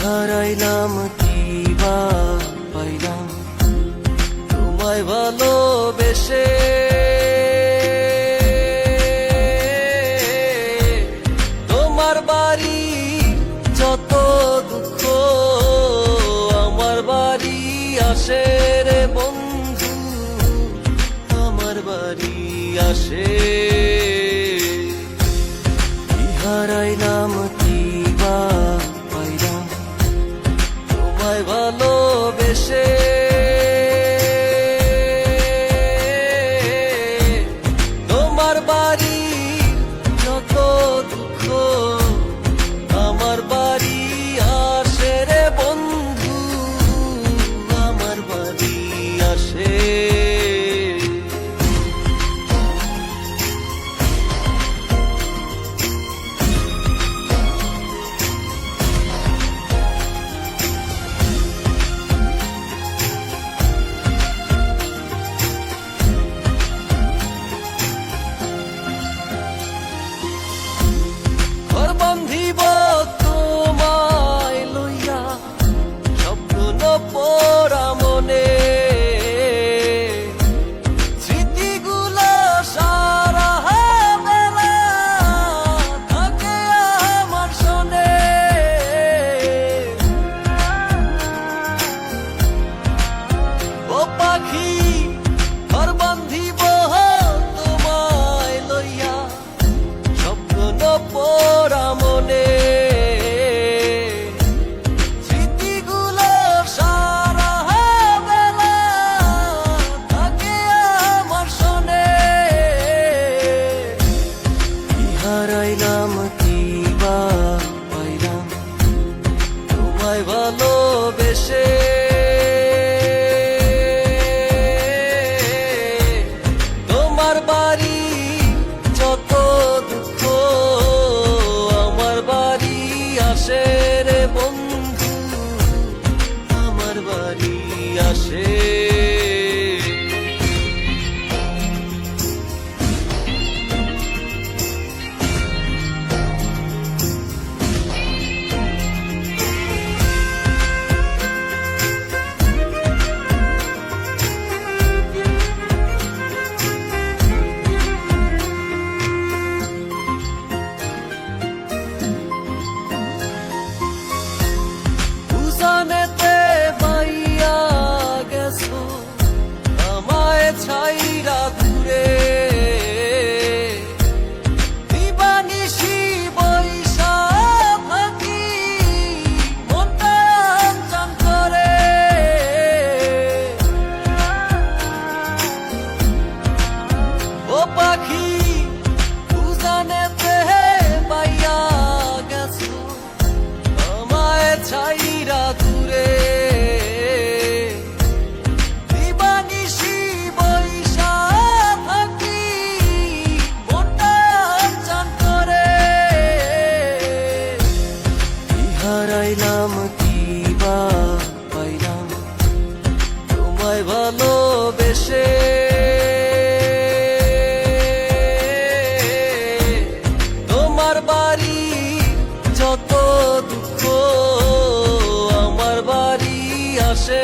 হারাইলাম কি বা পাইলাম তোমায় ভালোবেসে। তোমার বাড়ি যত দুঃখ আমার বাড়ি আসে রে বন্ধু, আমার বাড়ি আসে। কি হারাইলাম কি বা পাইলাম তোমায় ভালোবেসে। তোমার বাড়ি যত দুঃখ আমার বাড়ি আসে রে বন্ধু, আমার বাড়ি আসে। বন্ধিব তোমায় লইয়া স্বপ্ন পোড়া মনে, স্মৃতিগুলো সারা বেলা থাকে আমার শোনে। ও পাখি ঘর বান্ধিব তোমায় লইয়া স্বপ্ন পোড়া মনে, স্মৃতিগুলো সারা বেলা থাকে আমার শোনে। কি হারাইলাম কি বা পাইলাম তোমায় ভালোবেসে। তোমার বাড়ি যত দুঃখ আমার বাড়ি আসে রে বন্ধু, আমার বাড়ি আসে। জানেতে পাইয়া গেছো আমায় ছাইরা দূরে, দিবানিশি বৈশা থাকি মনটা চান করে। ও পাখি জানেতে পাইয়া গেছো আমায় ছাইরা দূরে, দিবানিশি বৈশা থাকি মনটা চান করে। কি হারাইলাম কি বা পাইলাম তোমায় ভালোবেসে। তোমার বাড়ি যত দুঃখ আমার বাড়ি আসে।